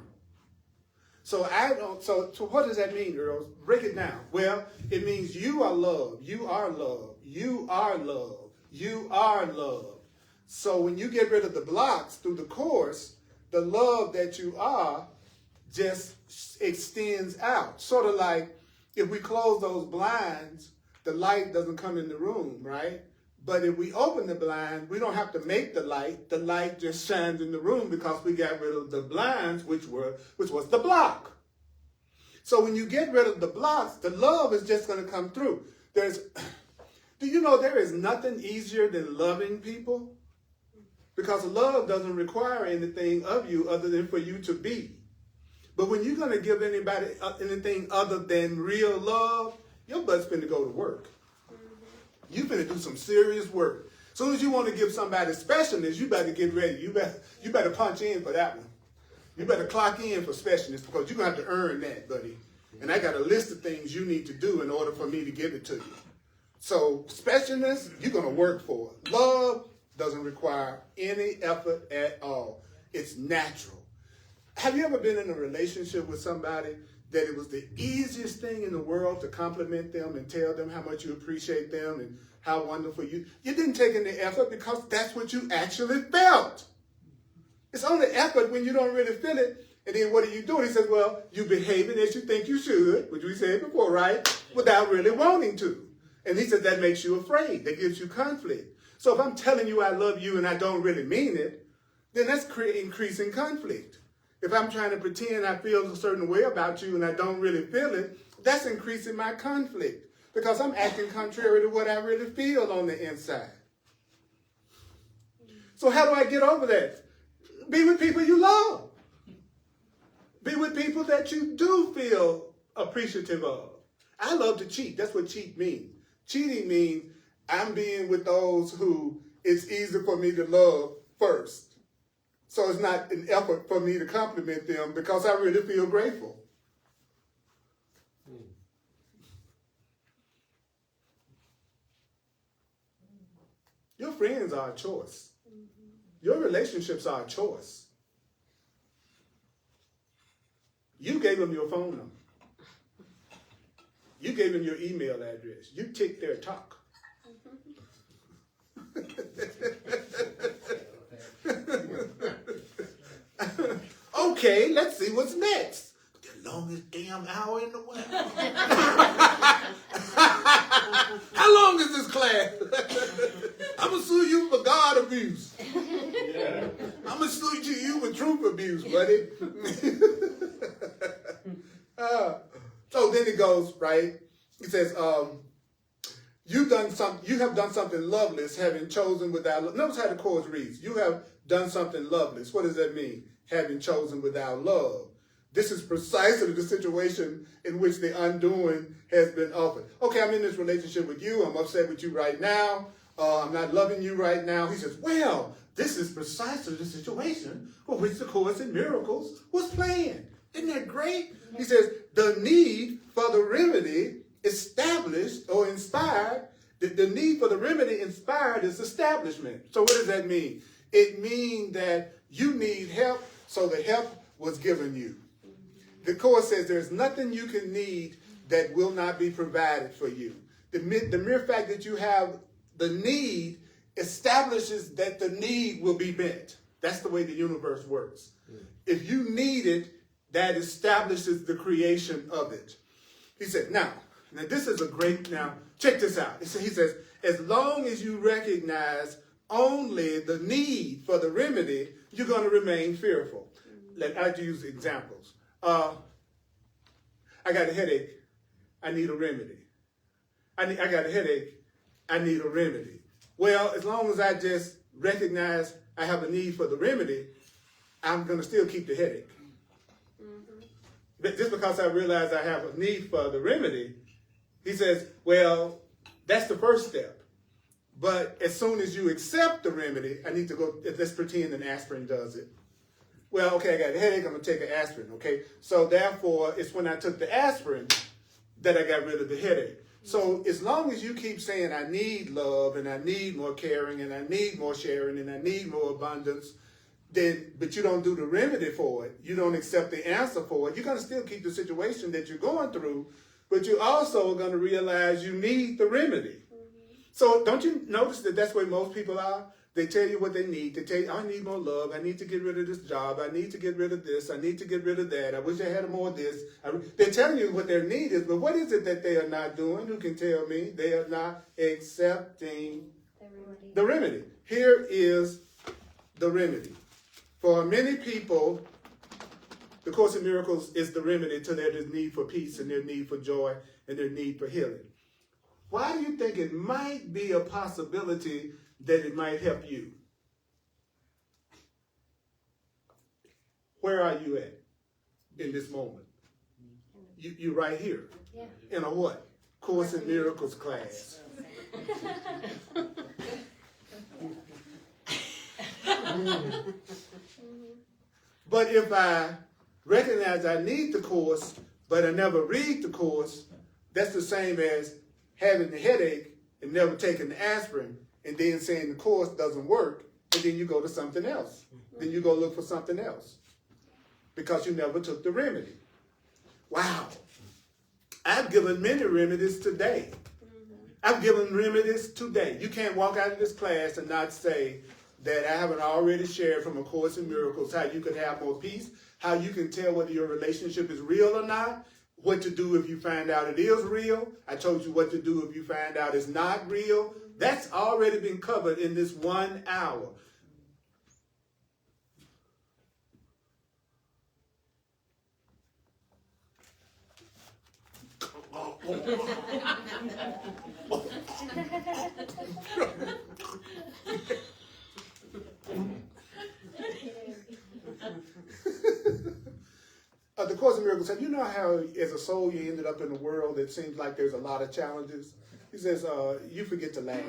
So what does that mean, Earl? Break it down. Well, it means you are love. You are love. You are love. You are love. So when you get rid of the blocks through the Course, the love that you are just extends out. Sort of like if we close those blinds, the light doesn't come in the room, right? But if we open the blind, we don't have to make the light. The light just shines in the room because we got rid of the blinds, which was the block. So when you get rid of the blocks, the love is just going to come through. Do you know there is nothing easier than loving people? Because love doesn't require anything of you other than for you to be. But when you're going to give anybody anything other than real love, your butt's finna go to work. You finna do some serious work. As soon as you want to give somebody specialness, you better get ready. You better punch in for that one. You better clock in for specialness because you're going to have to earn that, buddy. And I got a list of things you need to do in order for me to give it to you. So specialness, you're going to work for it. Love doesn't require any effort at all. It's natural. Have you ever been in a relationship with somebody that it was the easiest thing in the world to compliment them and tell them how much you appreciate them and how wonderful you didn't take any effort because that's what you actually felt. It's only effort when you don't really feel it. And then what are you doing? He says, well, you behaving as you think you should, which we said before, right? Without really wanting to. And he says that makes you afraid. That gives you conflict. So if I'm telling you I love you and I don't really mean it, then that's increasing conflict. If I'm trying to pretend I feel a certain way about you and I don't really feel it, that's increasing my conflict because I'm acting contrary to what I really feel on the inside. So how do I get over that? Be with people you love. Be with people that you do feel appreciative of. I love to cheat. That's what cheat means. Cheating means I'm being with those who it's easy for me to love first. So it's not an effort for me to compliment them because I really feel grateful. Your friends are a choice. Your relationships are a choice. You gave them your phone number. You gave them your email address. You ticked their talk. Okay, let's see what's next. The longest damn hour in the world. How long is this class? I'm going to sue you for God abuse. Yeah. I'm going to sue you for truth abuse, buddy. So then it goes, right? It says, you have done something loveless, having chosen without love. Notice how the chorus reads. You have done something loveless. What does that mean? Having chosen without love. This is precisely the situation in which the undoing has been offered. Okay, I'm in this relationship with you. I'm upset with you right now. I'm not loving you right now. He says, well, this is precisely the situation for which the Course in Miracles was planned. Isn't that great? He says, the need for the remedy established or inspired, the need for the remedy inspired is establishment. So what does that mean? It means that you need help, so the help was given you. The Course says there's nothing you can need that will not be provided for you. The mere fact that you have the need establishes that the need will be met. That's the way the universe works. If you need it, that establishes the creation of it. He said, now this is a great, now check this out. He says, as long as you recognize only the need for the remedy, you're going to remain fearful. I like to use examples. I got a headache. I need a remedy. I got a headache. I need a remedy. Well, as long as I just recognize I have a need for the remedy, I'm going to still keep the headache. But just because I realize I have a need for the remedy, he says, well, that's the first step. But as soon as you accept the remedy, I need to go, let's pretend an aspirin does it. Well, okay, I got a headache, I'm going to take an aspirin, okay? So therefore, it's when I took the aspirin that I got rid of the headache. So as long as you keep saying I need love and I need more caring and I need more sharing and I need more abundance, but you don't do the remedy for it, you don't accept the answer for it, you're going to still keep the situation that you're going through, but you also are going to realize you need the remedy. So don't you notice that that's where most people are? They tell you what they need. They tell you, I need more love. I need to get rid of this job. I need to get rid of this. I need to get rid of that. I wish I had more of this. They're telling you what their need is, but what is it that they are not doing? Who can tell me? They are not accepting the remedy. Here is the remedy. For many people, the Course in Miracles is the remedy to their need for peace and their need for joy and their need for healing. Why do you think it might be a possibility that it might help you? Where are you at in this moment? You're right here. Yeah. In a what? Course in Miracles class. But if I recognize I need the Course, but I never read the Course, that's the same as having the headache and never taking the aspirin and then saying the Course doesn't work, and then you go to something else. Then you go look for something else because you never took the remedy. Wow. I've given many remedies today. I've given remedies today. You can't walk out of this class and not say that I haven't already shared from A Course in Miracles how you can have more peace, how you can tell whether your relationship is real or not, what to do if you find out it is real. I told you what to do if you find out it's not real. That's already been covered in this 1 hour. The Course in Miracles said, you know how as a soul you ended up in a world that seems like there's a lot of challenges? He says, you forget to laugh.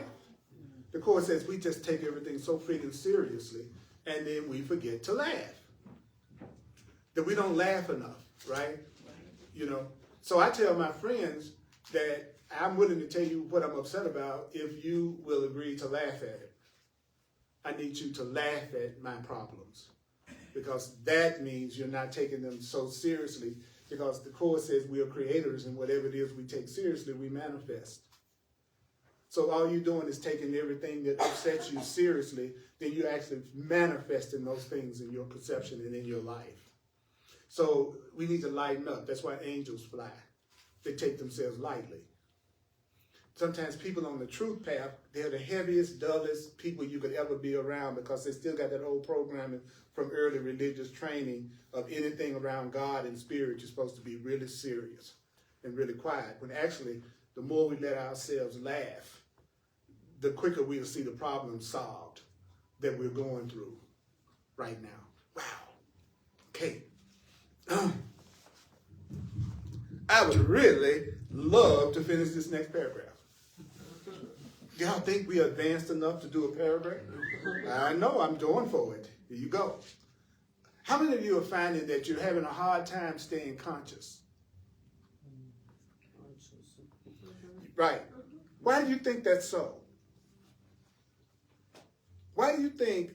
The Course says we just take everything so freaking seriously, and then we forget to laugh. That we don't laugh enough, right? You know. So I tell my friends that I'm willing to tell you what I'm upset about if you will agree to laugh at it. I need you to laugh at my problems, because that means you're not taking them so seriously Because the Course says we are creators, and whatever it is we take seriously, we manifest. So all you're doing is taking everything that upsets you seriously, then you're actually manifesting those things in your perception and in your life. So we need to lighten up. That's why angels fly. They take themselves lightly. Sometimes people on the truth path, they're the heaviest, dullest people you could ever be around because they still got that old programming from early religious training of anything around God and spirit. You're supposed to be really serious and really quiet. When actually, the more we let ourselves laugh, the quicker we'll see the problem solved that we're going through right now. Wow. Okay. I would really love to finish this next paragraph. Y'all think we advanced enough to do a paragraph? I know, I'm going for it. Here you go. How many of you are finding that you're having a hard time staying conscious? Right. Why do you think that's so? Why do you think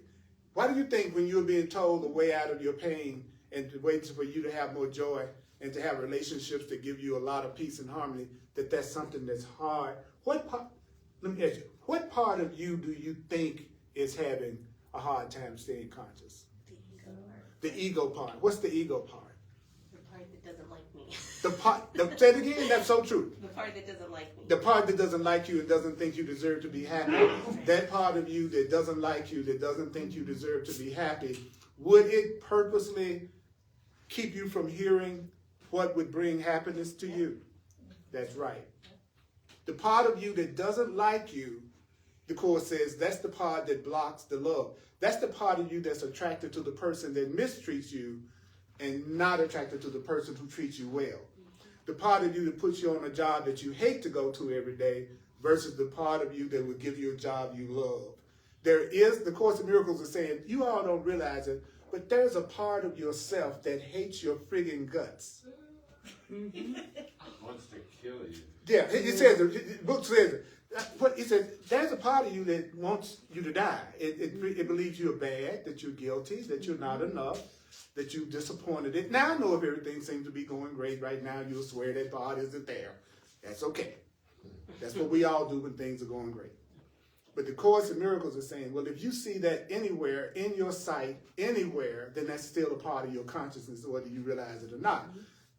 when you're being told the way out of your pain and the way for you to have more joy and to have relationships that give you a lot of peace and harmony, that's something that's hard? Let me ask you, what part of you do you think is having a hard time staying conscious? The ego part. What's the ego part? The part that doesn't like me. Say it again, that's so true. The part that doesn't like me. The part that doesn't like you and doesn't think you deserve to be happy. That part of you that doesn't like you, that doesn't think you deserve to be happy, would it purposely keep you from hearing what would bring happiness to you? That's right. The part of you that doesn't like you, the Course says, that's the part that blocks the love. That's the part of you that's attracted to the person that mistreats you and not attracted to the person who treats you well. The part of you that puts you on a job that you hate to go to every day versus the part of you that would give you a job you love. The Course in Miracles is saying, you all don't realize it, but there's a part of yourself that hates your friggin' guts. Wants to kill you. Yeah, it says, the book says it. It says, there's a part of you that wants you to die. It believes you're bad, that you're guilty, that you're not enough, that you've disappointed it. Now I know if everything seems to be going great right now, you'll swear that part isn't there. That's okay. That's what we all do when things are going great. But the Course in Miracles is saying, well, if you see that anywhere, in your sight, anywhere, then that's still a part of your consciousness, whether you realize it or not.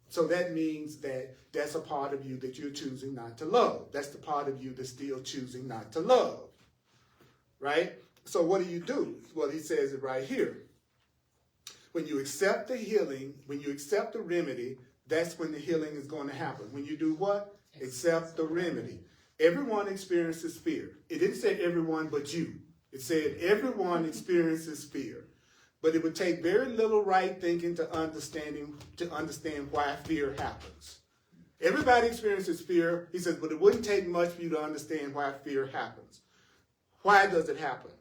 So that means that that's a part of you that you're choosing not to love. That's the part of you that's still choosing not to love. Right? So what do? Well, he says it right here. When you accept the healing, when you accept the remedy, that's when the healing is going to happen. When you do what? Accept the remedy. Everyone experiences fear. It didn't say everyone but you. It said everyone experiences fear. But it would take very little right thinking to understand why fear happens. Everybody experiences fear. He says, but it wouldn't take much for you to understand why fear happens. Why does it happen?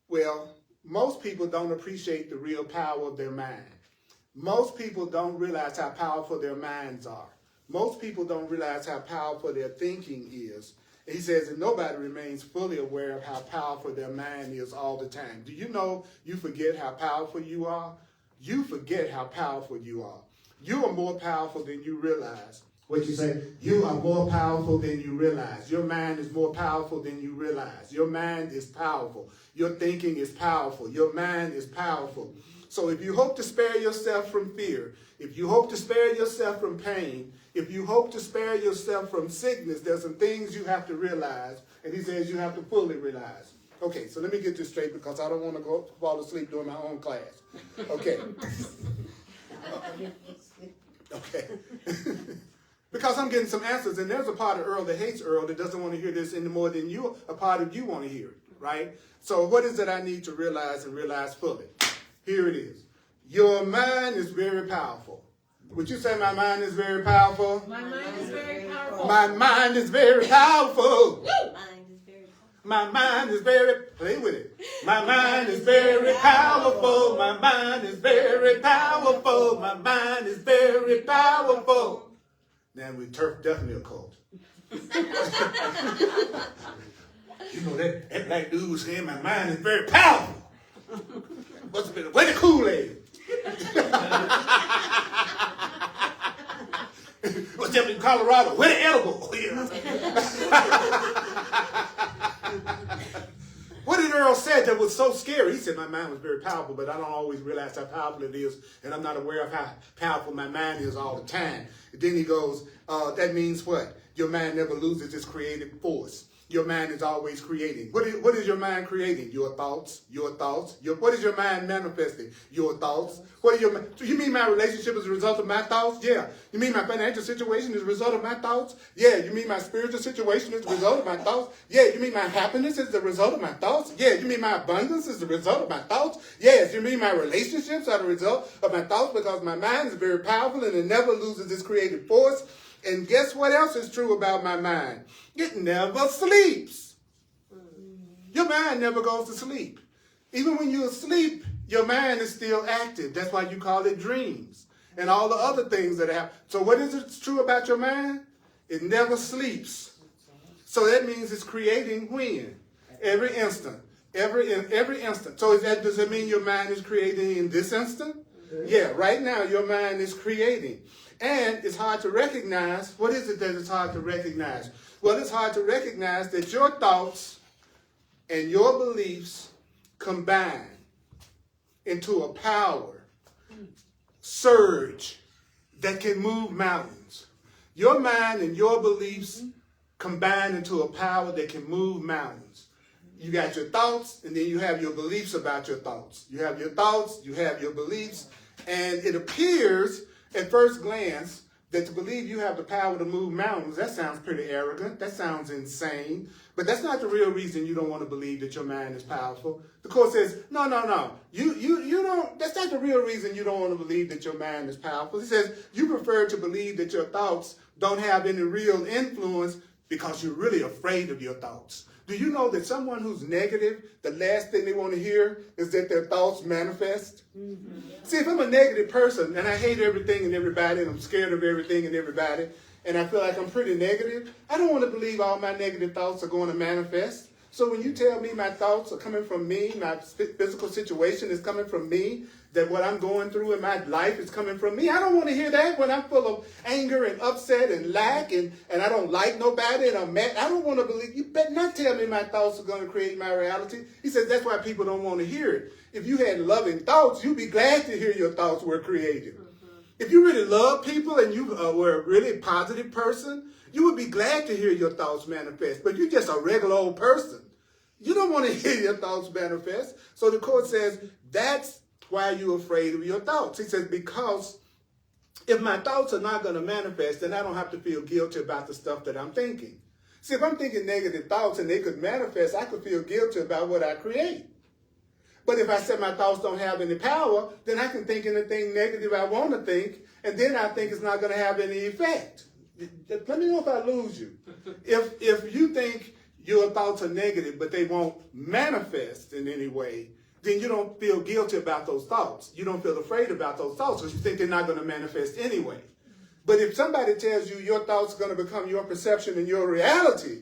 Well, most people don't appreciate the real power of their mind. Most people don't realize how powerful their minds are. Most people don't realize how powerful their thinking is. He says that nobody remains fully aware of how powerful their mind is all the time. Do you know you forget how powerful you are? You forget how powerful you are. You are more powerful than you realize. What you say? You are more powerful than you realize. Your mind is more powerful than you realize. Your mind is powerful. Your thinking is powerful. Your mind is powerful. So if you hope to spare yourself from fear, if you hope to spare yourself from pain, if you hope to spare yourself from sickness, there's some things you have to realize, and he says you have to fully realize. Okay, so let me get this straight because I don't want to fall asleep during my own class. Okay. Okay. Because I'm getting some answers, and there's a part of Earl that hates Earl that doesn't want to hear this any more than you, a part of you want to hear it, right? So what is it I need to realize and realize fully? Here it is. Your mind is very powerful. Would you say my mind is very powerful? My mind is very powerful. My mind is very powerful. My mind is very Play with it. My mind is very powerful. My mind is very powerful. My mind is very powerful. Now we turf definitely a cult. You know that black dude was saying my mind is very powerful. Must have been a way to Kool-Aid. Colorado. Where the edible? What did Earl say that was so scary? He said, my mind was very powerful, but I don't always realize how powerful it is, and I'm not aware of how powerful my mind is all the time. And then he goes, that means what? Your mind never loses its creative force. Your mind is always creating. What is your mind creating? Your thoughts. Your thoughts. What is your mind manifesting? Your thoughts. So you mean my relationship is a result of my thoughts? Yeah. You mean my financial situation is a result of my thoughts? Yeah. You mean my spiritual situation is a result of my thoughts? Yeah. You mean my happiness is the result of my thoughts? Yeah. You mean my abundance is the result of my thoughts? Yes. You mean my relationships are the result of my thoughts, because my mind is very powerful and it never loses its creative force. And guess what else is true about my mind? It never sleeps. Your mind never goes to sleep. Even when you're asleep, your mind is still active. That's why you call it dreams and all the other things that happen. So what is it true about your mind? It never sleeps. So that means it's creating when? Every instant. Every instant. So does it mean your mind is creating in this instant? Yeah, right now your mind is creating. And it's hard to recognize. What is it that it's hard to recognize? Well, it's hard to recognize that your thoughts and your beliefs combine into a power surge that can move mountains. Your mind and your beliefs combine into a power that can move mountains. You got your thoughts, and then you have your beliefs about your thoughts. You have your thoughts, you have your beliefs, and it appears at first glance that to believe you have the power to move mountains, that sounds pretty arrogant. That sounds insane. But that's not the real reason you don't want to believe that your mind is powerful. The Court says, no. You don't, that's not the real reason you don't want to believe that your mind is powerful. It says you prefer to believe that your thoughts don't have any real influence because you're really afraid of your thoughts. Do you know that someone who's negative, the last thing they want to hear is that their thoughts manifest? Mm-hmm. See, if I'm a negative person and I hate everything and everybody and I'm scared of everything and everybody and I feel like I'm pretty negative, I don't want to believe all my negative thoughts are going to manifest. So when you tell me my thoughts are coming from me, my physical situation is coming from me, that what I'm going through in my life is coming from me, I don't want to hear that when I'm full of anger and upset and lack and I don't like nobody and I'm mad. I don't want to believe. You better not tell me my thoughts are going to create my reality. He says that's why people don't want to hear it. If you had loving thoughts, you'd be glad to hear your thoughts were created. Mm-hmm. If you really love people and you were a really positive person, you would be glad to hear your thoughts manifest. But you're just a regular old person. You don't want to hear your thoughts manifest. So the Court says that's why you're afraid of your thoughts. He says, because if my thoughts are not going to manifest, then I don't have to feel guilty about the stuff that I'm thinking. See, if I'm thinking negative thoughts and they could manifest, I could feel guilty about what I create. But if I said my thoughts don't have any power, then I can think anything negative I want to think, and then I think it's not going to have any effect. Let me know if I lose you. If you think your thoughts are negative, but they won't manifest in any way, then you don't feel guilty about those thoughts. You don't feel afraid about those thoughts because you think they're not going to manifest anyway. But if somebody tells you your thoughts are going to become your perception and your reality,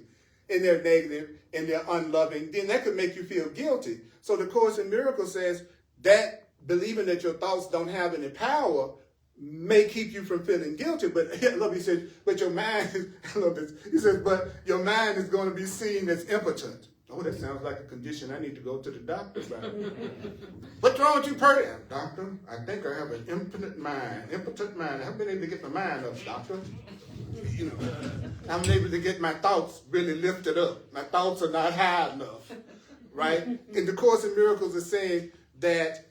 and they're negative and they're unloving, then that could make you feel guilty. So the Course in Miracles says that believing that your thoughts don't have any power may keep you from feeling guilty. But I love he said, but your mind, I love this. He says, but your mind is going to be seen as impotent. Oh, that sounds like a condition I need to go to the doctor about. What's wrong with you, Purdy? Doctor, I think I have an impotent mind. I haven't been able to get my mind up, doctor. You know, I'm able to get my thoughts really lifted up. My thoughts are not high enough, right? And the Course in Miracles is saying that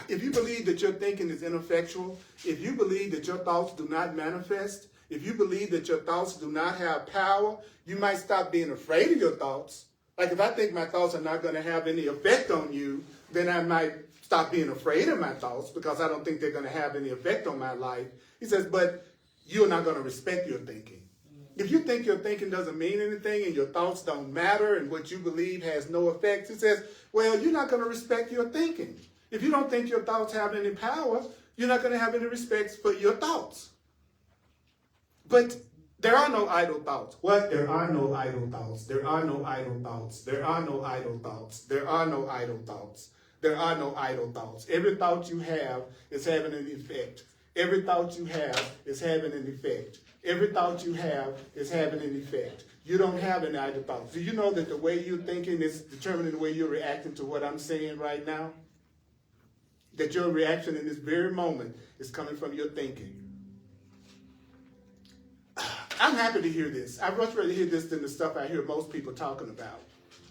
if you believe that your thinking is ineffectual, if you believe that your thoughts do not manifest, if you believe that your thoughts do not have power, you might stop being afraid of your thoughts. Like if I think my thoughts are not going to have any effect on you, then I might stop being afraid of my thoughts because I don't think they're going to have any effect on my life. He says, but you're not going to respect your thinking. If you think your thinking doesn't mean anything and your thoughts don't matter and what you believe has no effect, he says, well, you're not going to respect your thinking. If you don't think your thoughts have any power, you're not going to have any respect for your thoughts. But there are no idle thoughts. What? There are no idle thoughts. There are no idle thoughts. There are no idle thoughts. There are no idle thoughts. There are no idle thoughts. Every thought you have is having an effect. Every thought you have is having an effect. Every thought you have is having an effect. You don't have any idle thoughts. Do you know that the way you're thinking is determining the way you're reacting to what I'm saying right now? That your reaction in this very moment is coming from your thinking. I'm happy to hear this. I'd much rather hear this than the stuff I hear most people talking about,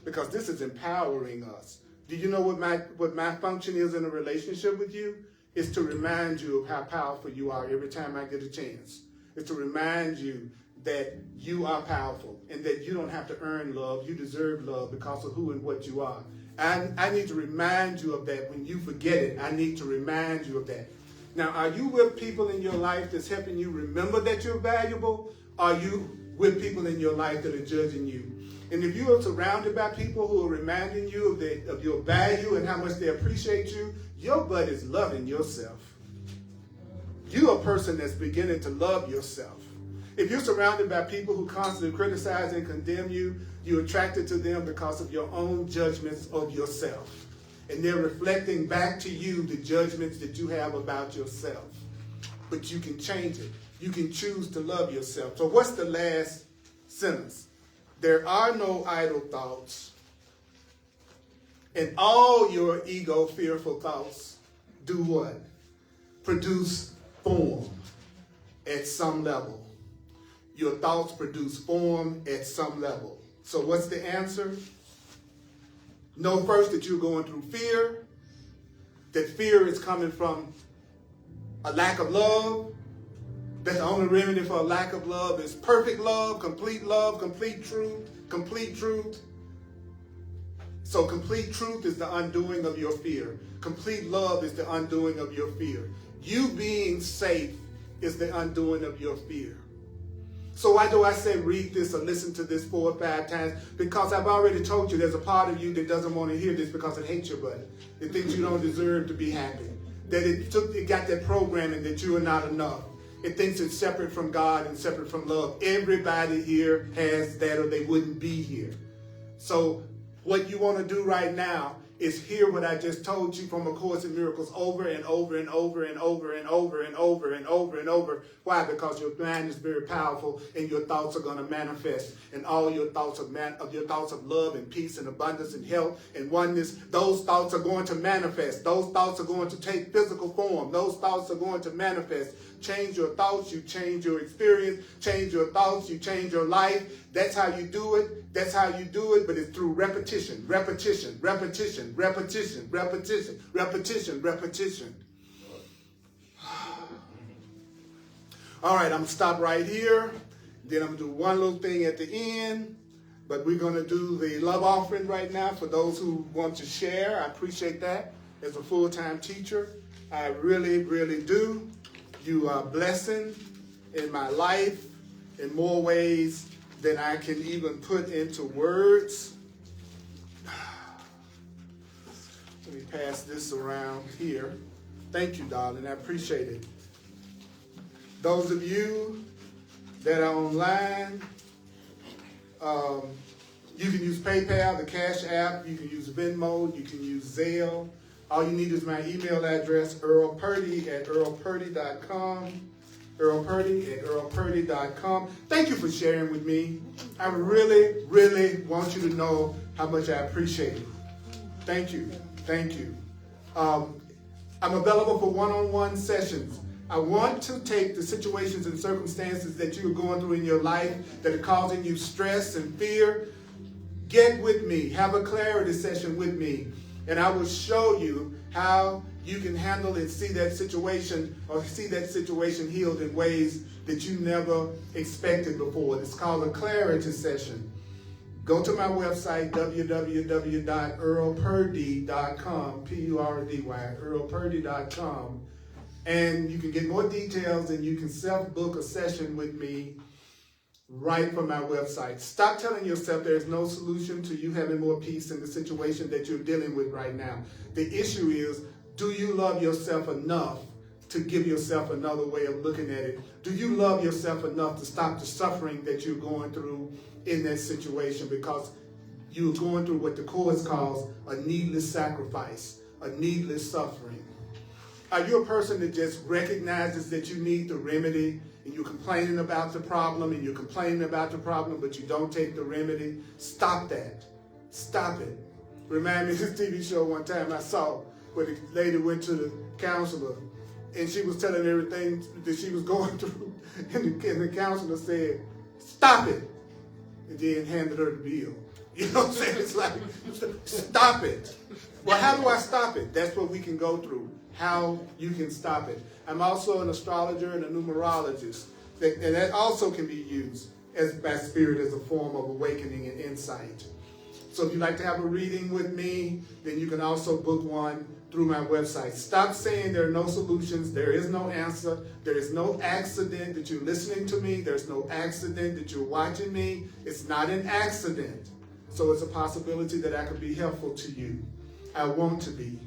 because this is empowering us. Do you know what my function is in a relationship with you? It's to remind you of how powerful you are every time I get a chance. It's to remind you that you are powerful and that you don't have to earn love. You deserve love because of who and what you are. I need to remind you of that. When you forget it, I need to remind you of that. Now, are you with people in your life that's helping you remember that you're valuable? Are you with people in your life that are judging you? And if you are surrounded by people who are reminding you of your value and how much they appreciate you, your butt is loving yourself. You're a person that's beginning to love yourself. If you're surrounded by people who constantly criticize and condemn you, you're attracted to them because of your own judgments of yourself. And they're reflecting back to you the judgments that you have about yourself. But you can change it. You can choose to love yourself. So what's the last sentence? There are no idle thoughts. And all your ego fearful thoughts do what? Produce form at some level. Your thoughts produce form at some level. So what's the answer? Know first that you're going through fear, that fear is coming from a lack of love, that the only remedy for a lack of love is perfect love, complete truth, complete truth. So complete truth is the undoing of your fear. Complete love is the undoing of your fear. You being safe is the undoing of your fear. So why do I say read this or listen to this 4 or 5 times? Because I've already told you there's a part of you that doesn't want to hear this because it hates your butt. It thinks you don't deserve to be happy. That it got that programming that you are not enough. It thinks it's separate from God and separate from love. Everybody here has that or they wouldn't be here. So what you want to do right now is hear what I just told you from A Course in Miracles over and over and over and over and over and over and over and over. Why? Because your mind is very powerful and your thoughts are going to manifest. And all your thoughts of your thoughts of love and peace and abundance and health and oneness, those thoughts are going to manifest. Those thoughts are going to take physical form. Those thoughts are going to manifest. Change your thoughts, you change your experience. Change your thoughts, you change your life. That's how you do it. That's how you do it, but it's through repetition, repetition, repetition, repetition, repetition, repetition, repetition. All right, I'm going to stop right here. Then I'm going to do one little thing at the end. But we're going to do the love offering right now for those who want to share. I appreciate that as a full-time teacher. I really, really do. You are a blessing in my life in more ways than I can even put into words. Let me pass this around here. Thank you, darling. I appreciate it. Those of you that are online, you can use PayPal, the Cash App. You can use Venmo. You can use Zelle. All you need is my email address, Earl Purdy at earlpurdy.com. Earl Purdy at earlpurdy.com. Thank you for sharing with me. I really, really want you to know how much I appreciate it. Thank you. Thank you. I'm available for one-on-one sessions. I want to take the situations and circumstances that you're going through in your life that are causing you stress and fear. Get with me. Have a clarity session with me. And I will show you how you can handle and see that situation or see that situation healed in ways that you never expected before. It's called a clarity session. Go to my website, www.earlpurdy.com, P-U-R-D-Y, earlpurdy.com. And you can get more details and you can self-book a session with me right from my website. Stop telling yourself there's no solution to you having more peace in the situation that you're dealing with right now. The issue is, do you love yourself enough to give yourself another way of looking at it? Do you love yourself enough to stop the suffering that you're going through in that situation? Because you're going through what the Course calls a needless sacrifice, a needless suffering. Are you a person that just recognizes that you need the remedy and you're complaining about the problem and you're complaining about the problem but you don't take the remedy? Stop that. Stop it. Remind me of this TV show one time I saw where the lady went to the counselor and she was telling everything that she was going through and the counselor said, stop it, and then handed her the bill. You know what I'm saying? It's like, stop it. Well, how do I stop it? That's what we can go through, how you can stop it. I'm also an astrologer and a numerologist, and that also can be used as by spirit as a form of awakening and insight. So if you'd like to have a reading with me, then you can also book one through my website. Stop saying there are no solutions. There is no answer. There is no accident that you're listening to me. There's no accident that you're watching me. It's not an accident. So it's a possibility that I could be helpful to you. I want to be.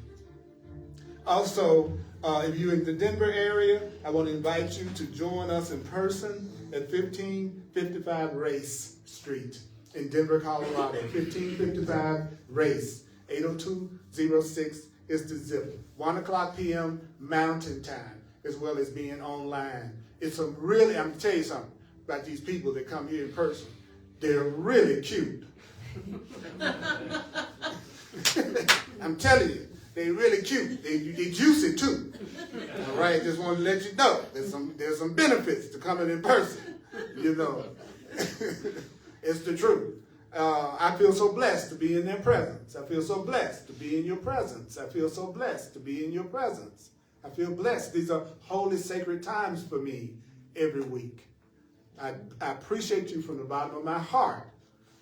Also, if you're in the Denver area, I want to invite you to join us in person at 1555 Race Street in Denver, Colorado. 1555 Race, 80206 is the zip. 1 o'clock p.m. Mountain Time, as well as being online. It's a really, I'm going to tell you something about these people that come here in person. They're really cute. I'm telling you, they're really cute. They juicy too. All right, just want to let you know there's some benefits to coming in person. You know, it's the truth. I feel so blessed to be in their presence. I feel so blessed to be in your presence. I feel so blessed to be in your presence. I feel blessed. These are holy, sacred times for me every week. I appreciate you from the bottom of my heart.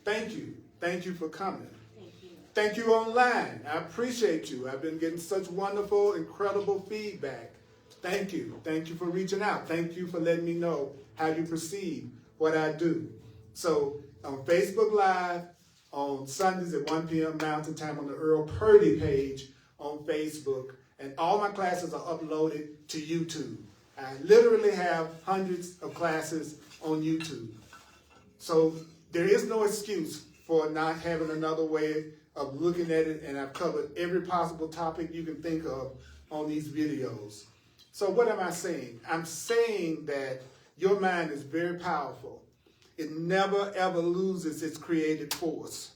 Thank you. Thank you for coming. Thank you online. I appreciate you. I've been getting such wonderful, incredible feedback. Thank you. Thank you for reaching out. Thank you for letting me know how you perceive what I do. So on Facebook Live, on Sundays at 1 p.m. Mountain Time on the Earl Purdy page on Facebook, and all my classes are uploaded to YouTube. I literally have hundreds of classes on YouTube. So there is no excuse for not having another way of looking at it, and I've covered every possible topic you can think of on these videos. So what am I saying? I'm saying that your mind is very powerful. It never, ever loses its creative force.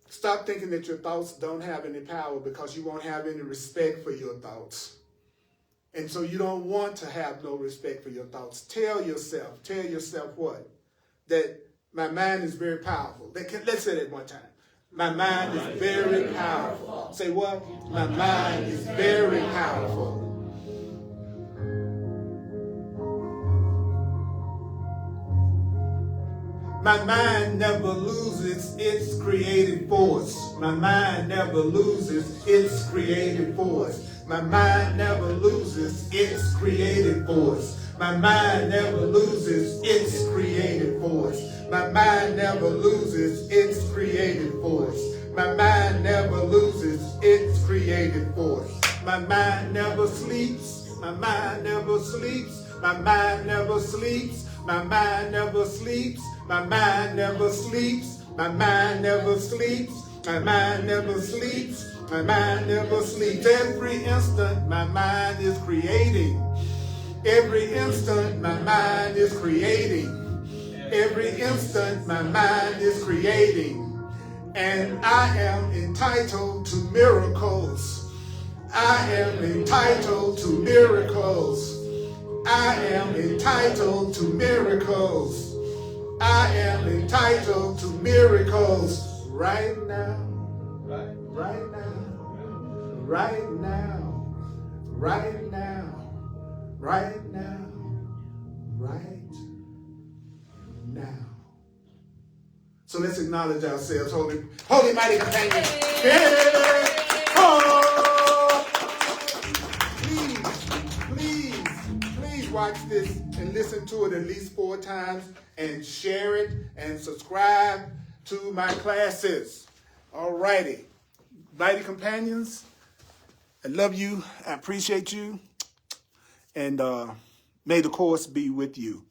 Stop thinking that your thoughts don't have any power because you won't have any respect for your thoughts. And so you don't want to have no respect for your thoughts. Tell yourself what? That my mind is very powerful. Let's say that one time. My mind is very powerful. Say what? My mind is very powerful. My mind never loses its creative force. My mind never loses its creative force. My mind never loses its creative force. My mind never loses its creative force. My mind never loses its creative force. My mind never loses its creative force. My mind never sleeps. My mind never sleeps. My mind never sleeps. My mind never sleeps. My mind never sleeps. My mind never sleeps. My mind never sleeps. My mind never sleeps. Every instant my mind is creating. Every instant my mind is creating. Every instant my mind is creating. And I am entitled to miracles. I am entitled to miracles. I am entitled to miracles. I am entitled to miracles right now. Right now. Right now. Right now. Right now. Right now. So let's acknowledge ourselves, holy mighty companions. Hey! Oh! Please watch this and listen to it at least 4 times and share it and subscribe to my classes. All righty. Mighty companions, I love you. I appreciate you. And may the course be with you.